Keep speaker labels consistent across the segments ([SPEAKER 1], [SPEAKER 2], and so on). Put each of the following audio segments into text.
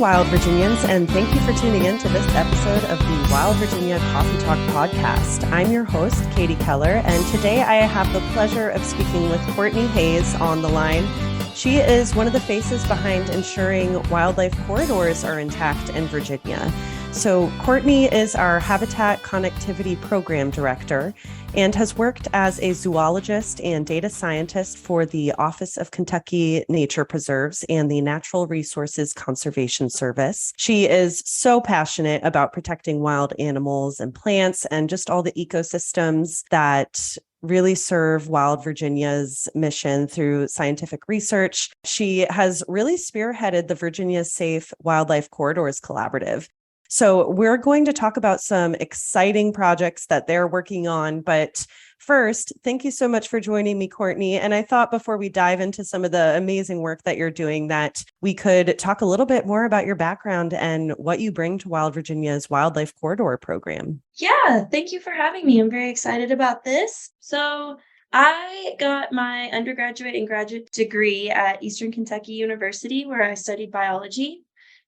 [SPEAKER 1] Wild Virginians, and thank you for tuning in to this episode of the Wild Virginia Coffee Talk podcast. I'm your host, Katie Keller, and today I have the pleasure of speaking with Courtney Hayes on the line. She is one of the faces behind ensuring wildlife corridors are intact in Virginia. So Courtney is our Habitat Connectivity Program Director and has worked as a zoologist and data scientist for the Office of Kentucky Nature Preserves and the Natural Resources Conservation Service. She is so passionate about protecting wild animals and plants and just all the ecosystems that really serve Wild Virginia's mission through scientific research. She has really spearheaded the Virginia Safe Wildlife Corridors Collaborative. So we're going to talk about some exciting projects that they're working on. But first, thank you so much for joining me, Courtney. And I thought before we dive into some of the amazing work that you're doing, that we could talk a little bit more about your background and what you bring to Wild Virginia's Wildlife Corridor Program.
[SPEAKER 2] Yeah, thank you for having me. I'm very excited about this. So I got my undergraduate and graduate degree at Eastern Kentucky University, where I studied biology.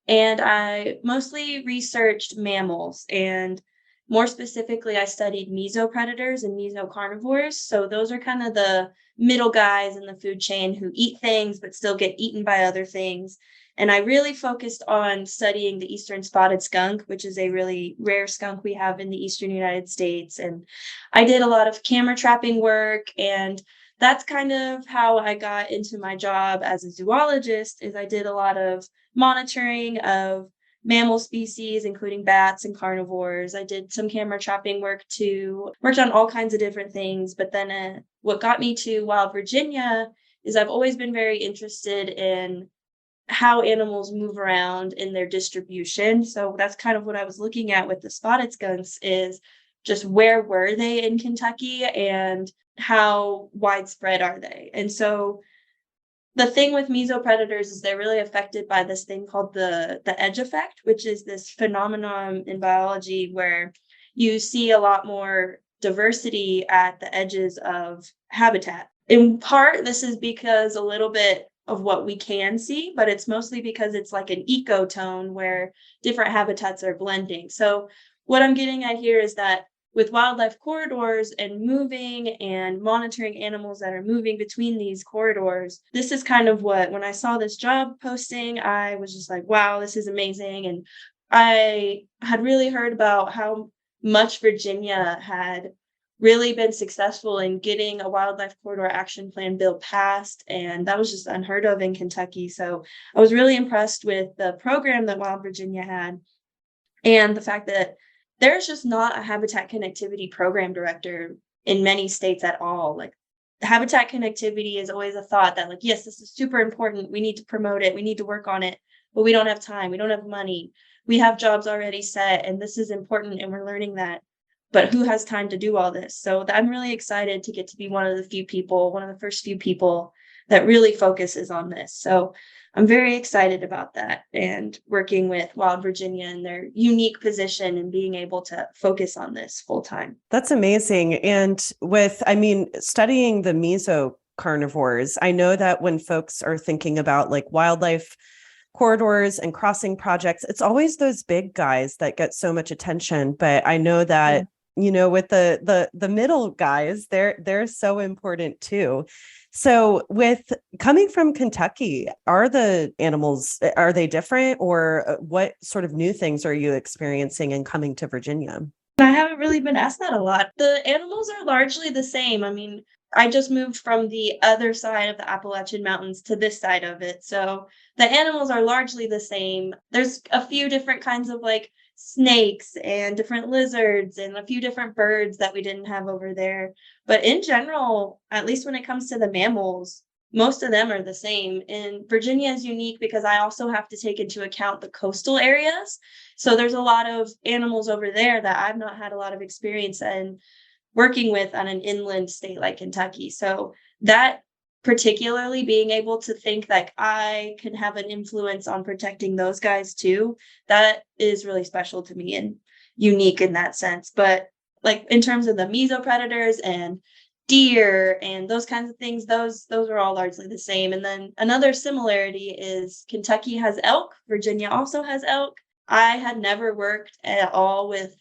[SPEAKER 2] And I mostly researched mammals, and more specifically, I studied mesopredators and mesocarnivores. So those are kind of the middle guys in the food chain who eat things but still get eaten by other things. And I really focused on studying the eastern spotted skunk, which is a really rare skunk we have in the eastern United States. And I did a lot of camera trapping work, and that's kind of how I got into my job as a zoologist. Is I did a lot of monitoring of mammal species, including bats and carnivores. I did some camera trapping work too, worked on all kinds of different things. But then what got me to Wild Virginia is I've always been very interested in how animals move around in their distribution. So that's kind of what I was looking at with the spotted skunks, is just where were they in Kentucky and how widespread are they? And so the thing with mesopredators is they're really affected by this thing called the edge effect, which is this phenomenon in biology where you see a lot more diversity at the edges of habitat. In part, this is because a little bit of what we can see, but it's mostly because it's like an ecotone where different habitats are blending. So what I'm getting at here is that with wildlife corridors and moving and monitoring animals that are moving between these corridors, this is kind of what, when I saw this job posting, I was just like, wow, this is amazing. And I had really heard about how much Virginia had really been successful in getting a wildlife corridor action plan bill passed. And that was just unheard of in Kentucky. So I was really impressed with the program that Wild Virginia had and the fact that there's just not a habitat connectivity program director in many states at all. Like, habitat connectivity is always a thought that, like, yes, this is super important. We need to promote it. We need to work on it, but we don't have time. We don't have money. We have jobs already set, and this is important, and we're learning that. But who has time to do all this? So I'm really excited to get to be one of the first few people that really focuses on this. So I'm very excited about that and working with Wild Virginia and their unique position and being able to focus on this full time.
[SPEAKER 1] That's amazing. And studying the mesocarnivores, I know that when folks are thinking about like wildlife corridors and crossing projects, it's always those big guys that get so much attention. But I know that, with the middle guys, they're so important too. So with coming from Kentucky, are the animals, are they different, or what sort of new things are you experiencing in coming to Virginia?
[SPEAKER 2] I haven't really been asked that a lot. The animals are largely the same. I mean, I just moved from the other side of the Appalachian Mountains to this side of it. So the animals are largely the same. There's a few different kinds of like snakes and different lizards and a few different birds that we didn't have over there. But in general, at least when it comes to the mammals, most of them are the same. And Virginia is unique because I also have to take into account the coastal areas. So there's a lot of animals over there that I've not had a lot of experience in working with on an inland state like Kentucky. So that, particularly being able to think like I can have an influence on protecting those guys too, that is really special to me and unique in that sense. But like in terms of the mesopredators and deer and those kinds of things, those are all largely the same. And then another similarity is Kentucky has elk, Virginia also has elk. I had never worked at all with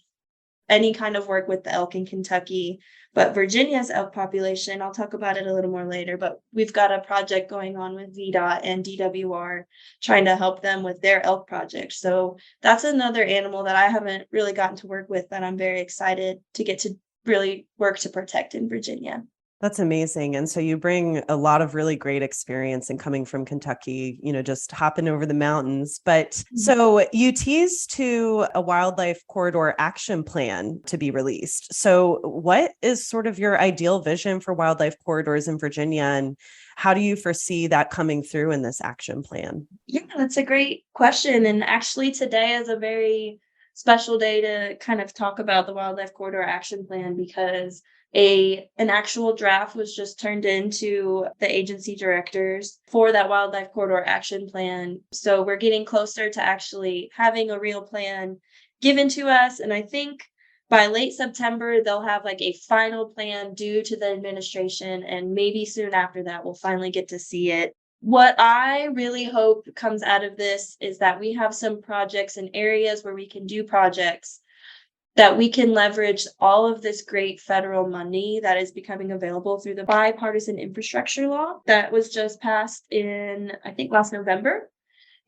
[SPEAKER 2] any kind of work with the elk in Kentucky, but Virginia's elk population, I'll talk about it a little more later, but we've got a project going on with VDOT and DWR trying to help them with their elk project. So that's another animal that I haven't really gotten to work with that I'm very excited to get to really work to protect in Virginia.
[SPEAKER 1] That's amazing. And so you bring a lot of really great experience in coming from Kentucky, just hopping over the mountains. But so you teased to a wildlife corridor action plan to be released. So what is sort of your ideal vision for wildlife corridors in Virginia, and how do you foresee that coming through in this action plan?
[SPEAKER 2] Yeah, that's a great question. And actually, today is a very special day to kind of talk about the Wildlife Corridor Action Plan because an actual draft was just turned into the agency directors for that Wildlife Corridor Action Plan. So we're getting closer to actually having a real plan given to us. And I think by late September, they'll have like a final plan due to the administration. And maybe soon after that, we'll finally get to see it. What I really hope comes out of this is that we have some projects and areas where we can do projects that we can leverage all of this great federal money that is becoming available through the bipartisan infrastructure law that was just passed in, I think, last November.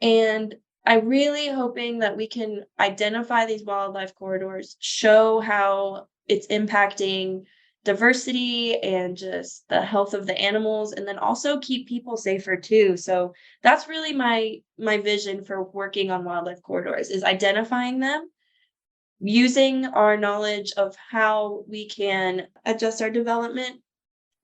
[SPEAKER 2] And I'm really hoping that we can identify these wildlife corridors, show how it's impacting diversity and just the health of the animals, and then also keep people safer too. So that's really my vision for working on wildlife corridors, is identifying them, using our knowledge of how we can adjust our development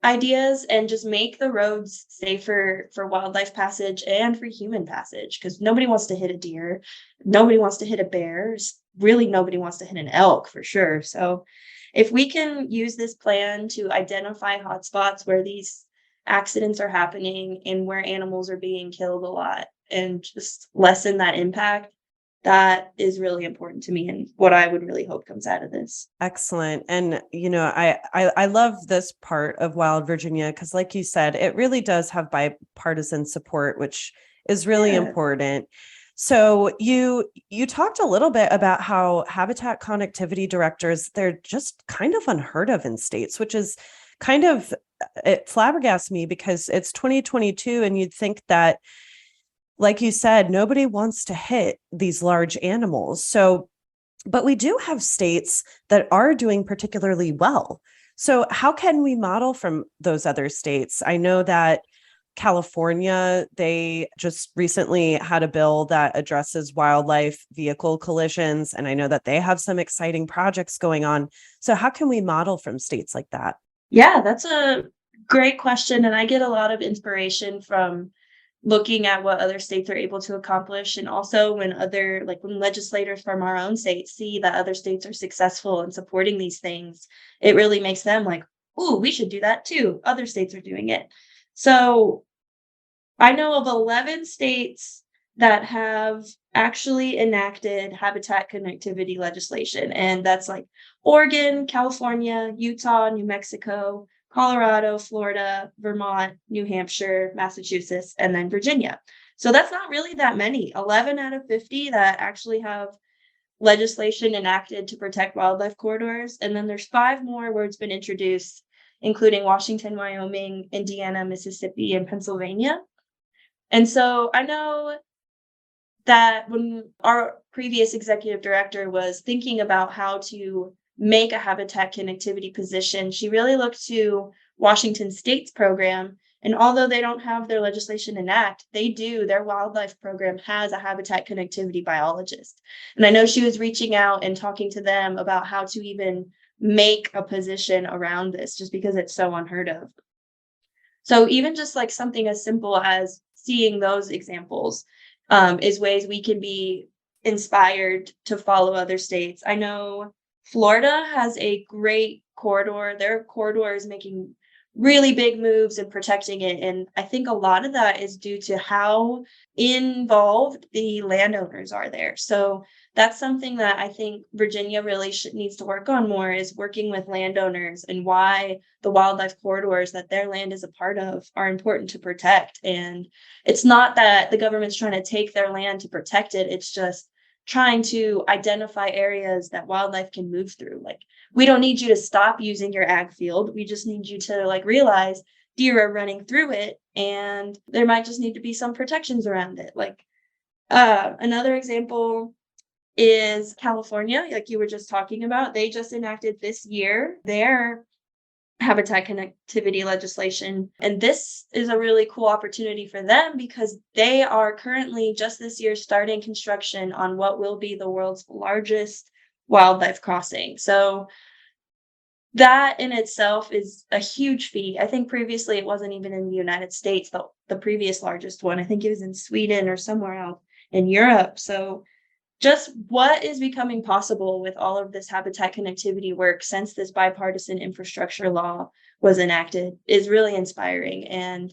[SPEAKER 2] ideas and just make the roads safer for wildlife passage and for human passage, because nobody wants to hit a deer, nobody wants to hit a bear, really nobody wants to hit an elk for sure. So if we can use this plan to identify hotspots where these accidents are happening and where animals are being killed a lot and just lessen that impact, that is really important to me and what I would really hope comes out of this.
[SPEAKER 1] Excellent. And, I love this part of Wild Virginia because, like you said, it really does have bipartisan support, which is really important. So you talked a little bit about how habitat connectivity directors, they're just kind of unheard of in states, which is kind of, it flabbergasts me because it's 2022 and you'd think that, like you said, nobody wants to hit these large animals. So, but we do have states that are doing particularly well. So how can we model from those other states? I know that California, they just recently had a bill that addresses wildlife vehicle collisions, and I know that they have some exciting projects going on. So how can we model from states like that?
[SPEAKER 2] Yeah, that's a great question. And I get a lot of inspiration from looking at what other states are able to accomplish. And also when when legislators from our own state see that other states are successful in supporting these things, it really makes them like, ooh, we should do that too. Other states are doing it. So I know of 11 states that have actually enacted habitat connectivity legislation. And that's like Oregon, California, Utah, New Mexico, Colorado, Florida, Vermont, New Hampshire, Massachusetts, and then Virginia. So that's not really that many. 11 out of 50 that actually have legislation enacted to protect wildlife corridors. And then there's 5 more where it's been introduced, including Washington, Wyoming, Indiana, Mississippi, and Pennsylvania. And so I know that when our previous executive director was thinking about how to make a habitat connectivity position, she really looked to Washington State's program. And although they don't have their legislation enact, their wildlife program has a habitat connectivity biologist. And I know she was reaching out and talking to them about how to even make a position around this, just because it's so unheard of. So even just like something as simple as seeing those examples is ways we can be inspired to follow other states. I know Florida has a great corridor. Their corridor is making really big moves in protecting it. And I think a lot of that is due to how involved the landowners are there. So that's something that I think Virginia really needs to work on more, is working with landowners and why the wildlife corridors that their land is a part of are important to protect. And it's not that the government's trying to take their land to protect it, it's just trying to identify areas that wildlife can move through. Like, we don't need you to stop using your ag field. We just need you to like realize deer are running through it and there might just need to be some protections around it. Like, another example is California, like you were just talking about. They just enacted this year their habitat connectivity legislation. And this is a really cool opportunity for them because they are currently just this year starting construction on what will be the world's largest wildlife crossing. So that in itself is a huge feat. I think previously it wasn't even in the United States, the previous largest one. I think it was in Sweden or somewhere else in Europe. So just what is becoming possible with all of this habitat connectivity work since this bipartisan infrastructure law was enacted is really inspiring. And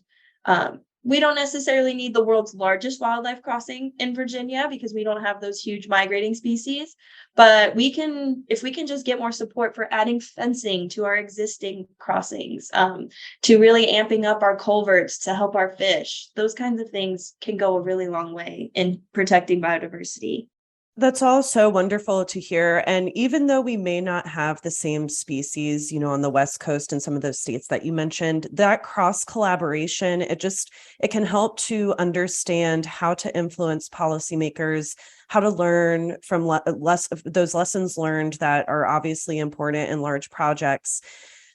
[SPEAKER 2] we don't necessarily need the world's largest wildlife crossing in Virginia because we don't have those huge migrating species. But we can, if we can just get more support for adding fencing to our existing crossings, to really amping up our culverts to help our fish, those kinds of things can go a really long way in protecting biodiversity.
[SPEAKER 1] That's all so wonderful to hear. And even though we may not have the same species, on the West Coast and some of those states that you mentioned, that cross collaboration, it can help to understand how to influence policymakers, how to learn from less of those lessons learned that are obviously important in large projects.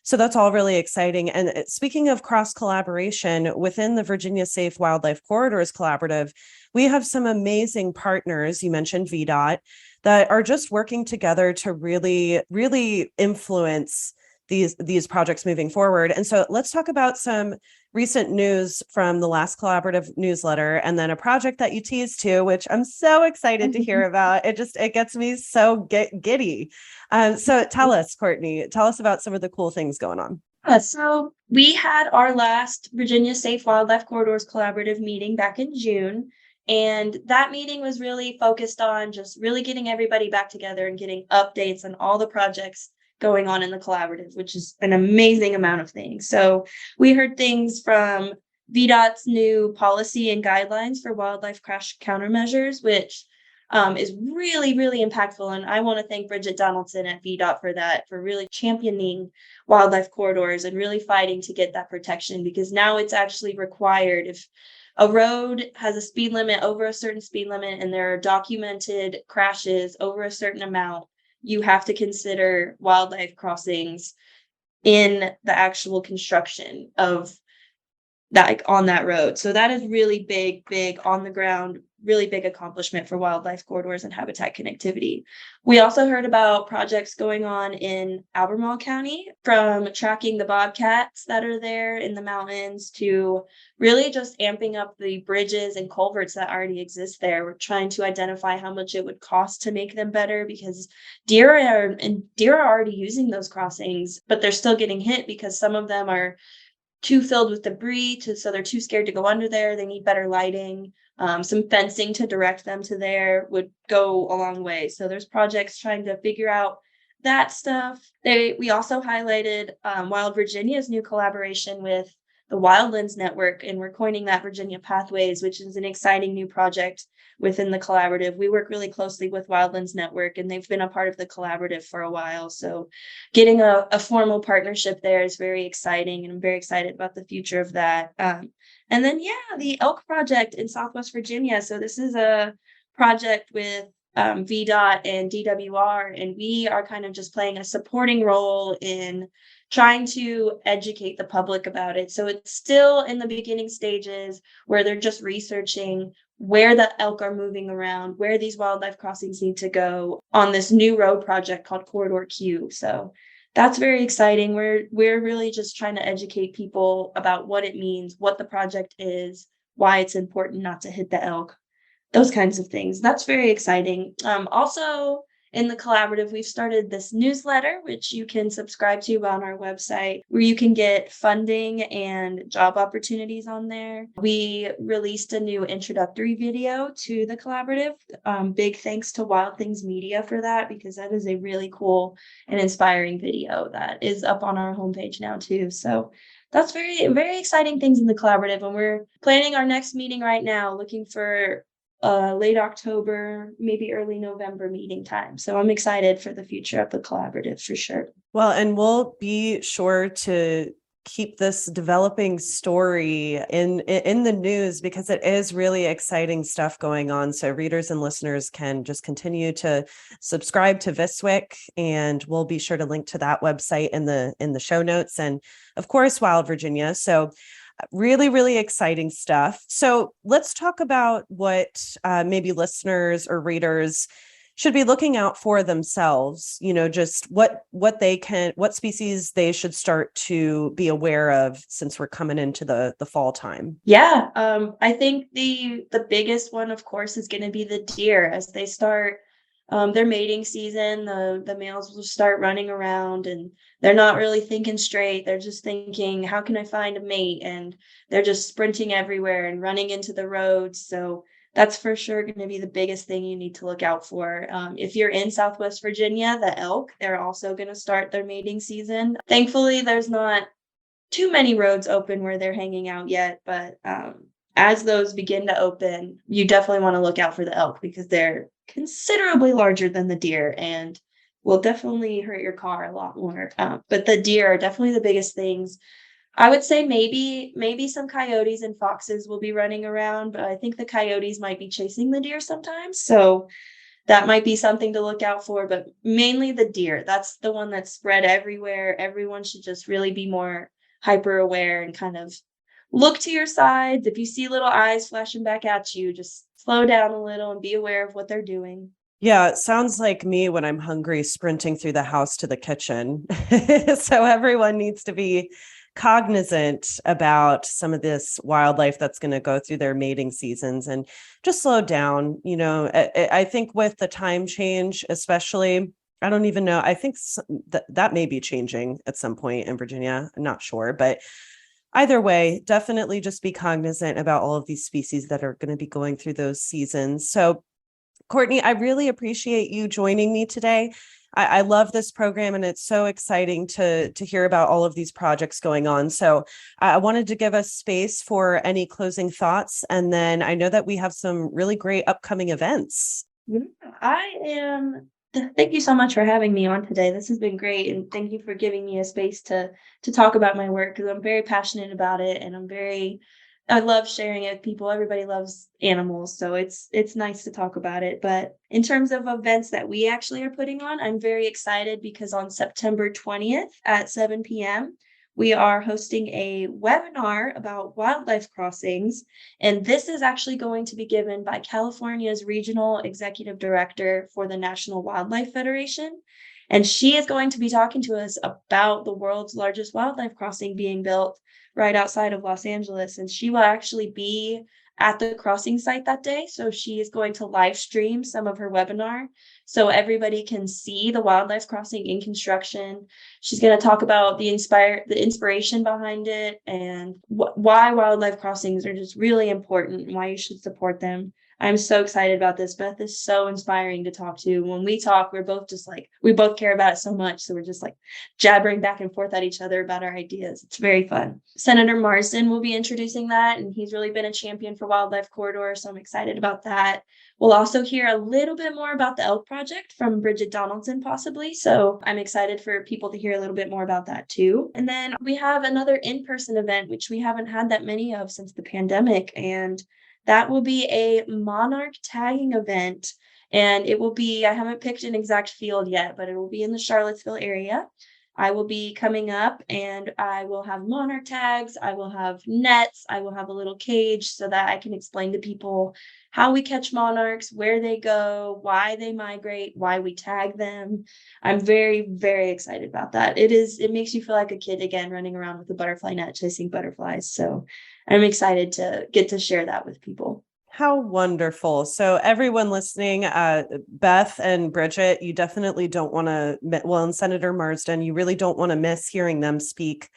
[SPEAKER 1] So that's all really exciting. And speaking of cross collaboration within the Virginia Safe Wildlife Corridors Collaborative, we have some amazing partners. You mentioned VDOT that are just working together to really, really influence these projects moving forward. And so let's talk about some recent news from the last collaborative newsletter, and then a project that you teased to, which I'm so excited to hear about. It gets me so giddy. So tell us, Courtney, tell us about some of the cool things going on.
[SPEAKER 2] So we had our last Virginia Safe Wildlife Corridors Collaborative meeting back in June. And that meeting was really focused on just really getting everybody back together and getting updates on all the projects going on in the collaborative, which is an amazing amount of things. So we heard things from VDOT's new policy and guidelines for wildlife crash countermeasures, which is really, really impactful. And I want to thank Bridget Donaldson at VDOT for that, for really championing wildlife corridors and really fighting to get that protection, because now it's actually required. If a road has a speed limit over a certain speed limit and there are documented crashes over a certain amount, you have to consider wildlife crossings in the actual construction of that, like, on that road. So that is really big on the ground, really big accomplishment for wildlife corridors and habitat connectivity. We also heard about projects going on in Albemarle County, from tracking the bobcats that are there in the mountains to really just amping up the bridges and culverts that already exist there. We're trying to identify how much it would cost to make them better, because deer are already using those crossings, but they're still getting hit because some of them are too filled with debris, so they're too scared to go under there. They need better lighting. Some fencing to direct them to there would go a long way. So there's projects trying to figure out that stuff. We also highlighted Wild Virginia's new collaboration with the Wildlands Network, and we're coining that Virginia Pathways, which is an exciting new project within the collaborative. We work really closely with Wildlands Network, and they've been a part of the collaborative for a while. So getting a formal partnership there is very exciting, and I'm very excited about the future of that. And then, the Elk Project in Southwest Virginia. So this is a project with VDOT and DWR, and we are kind of just playing a supporting role in trying to educate the public about it. So it's still in the beginning stages where they're just researching where the elk are moving around, where these wildlife crossings need to go on this new road project called Corridor Q. So that's very exciting. We're really just trying to educate people about what it means, what the project is, why it's important not to hit the elk, those kinds of things. That's very exciting. Also in the collaborative, we've started this newsletter, which you can subscribe to on our website, where you can get funding and job opportunities on there. We released a new introductory video to the collaborative. Big thanks to Wild Things Media for that, because that is a really cool and inspiring video that is up on our homepage now too. So that's very, very exciting things in the collaborative. And we're planning our next meeting right now, looking for late October, maybe early November meeting time. So I'm excited for the future of the collaborative for sure.
[SPEAKER 1] Well, and we'll be sure to keep this developing story in the news, because it is really exciting stuff going on. So readers and listeners can just continue to subscribe to VSWIC, and we'll be sure to link to that website in the show notes, and of course, Wild Virginia. So really, really exciting stuff. So let's talk about what maybe listeners or readers should be looking out for themselves, just what species they should start to be aware of since we're coming into the fall time.
[SPEAKER 2] Yeah, I think the biggest one, of course, is going to be the deer. As they start their mating season, the males will start running around, and they're not really thinking straight. They're just thinking, how can I find a mate? And they're just sprinting everywhere and running into the roads. So that's for sure going to be the biggest thing you need to look out for. If you're in Southwest Virginia, the elk, they're also going to start their mating season. Thankfully, there's not too many roads open where they're hanging out yet, but as those begin to open, you definitely want to look out for the elk, because they're considerably larger than the deer and will definitely hurt your car a lot more. But the deer are definitely the biggest things. I would say maybe some coyotes and foxes will be running around, but I think the coyotes might be chasing the deer sometimes. So that might be something to look out for, but mainly the deer. That's the one that's spread everywhere. Everyone should just really be more hyper aware and kind of look to your sides. If you see little eyes flashing back at you, just slow down a little and be aware of what they're doing.
[SPEAKER 1] Yeah, it sounds like me when I'm hungry, sprinting through the house to the kitchen. So everyone needs to be cognizant about some of this wildlife that's going to go through their mating seasons and just slow down. I think with the time change, especially, I don't even know. I think that may be changing at some point in Virginia. I'm not sure, but either way, definitely just be cognizant about all of these species that are going to be going through those seasons. So, Courtney, I really appreciate you joining me today. I love this program, and it's so exciting to hear about all of these projects going on. So I wanted to give us space for any closing thoughts. And then I know that we have some really great upcoming events.
[SPEAKER 2] Yeah, I am. Thank you so much for having me on today. This has been great, and thank you for giving me a space to talk about my work, because I'm very passionate about it, and I love sharing it with people. Everybody loves animals, so it's nice to talk about it. But in terms of events that we actually are putting on, I'm very excited, because on September 20th at 7 p.m., we are hosting a webinar about wildlife crossings. And this is actually going to be given by California's Regional Executive Director for the National Wildlife Federation. And she is going to be talking to us about the world's largest wildlife crossing being built right outside of Los Angeles. And she will actually be at the crossing site that day. So she is going to live stream some of her webinar so everybody can see the wildlife crossing in construction. She's going to talk about the inspiration behind it, and why wildlife crossings are just really important and why you should support them. I'm so excited about this. Beth is so inspiring to talk to. When we talk, we're both just like, we both care about it so much. So we're just like jabbering back and forth at each other about our ideas. It's very fun. Senator Marsden will be introducing that, and he's really been a champion for Wildlife Corridor. So I'm excited about that. We'll also hear a little bit more about the Elk Project from Bridget Donaldson, possibly. So I'm excited for people to hear a little bit more about that too. And then we have another in-person event, which we haven't had that many of since the pandemic. And that will be a monarch tagging event. And it will be, I haven't picked an exact field yet, but it will be in the Charlottesville area. I will be coming up, and I will have monarch tags. I will have nets. I will have a little cage so that I can explain to people how we catch monarchs, where they go, why they migrate, why we tag them. I'm very, very excited about that. It makes you feel like a kid again, running around with a butterfly net chasing butterflies. So I'm excited to get to share that with people.
[SPEAKER 1] How wonderful. So everyone listening, Beth and Bridget, you definitely don't want to, and Senator Marsden, you really don't want to miss hearing them speak.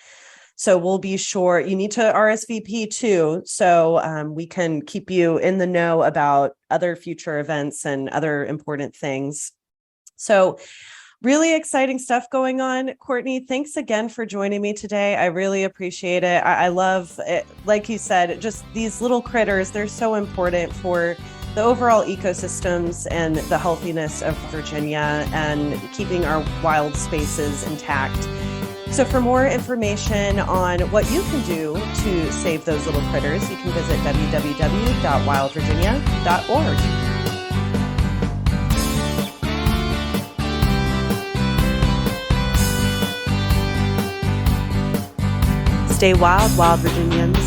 [SPEAKER 1] So we'll be sure you need to RSVP too, so we can keep you in the know about other future events and other important things. So really exciting stuff going on. Courtney, thanks again for joining me today. I really appreciate it. I love it. Like you said, just these little critters, they're so important for the overall ecosystems and the healthiness of Virginia and keeping our wild spaces intact. So for more information on what you can do to save those little critters, you can visit www.wildvirginia.org. Stay wild, Wild Virginians.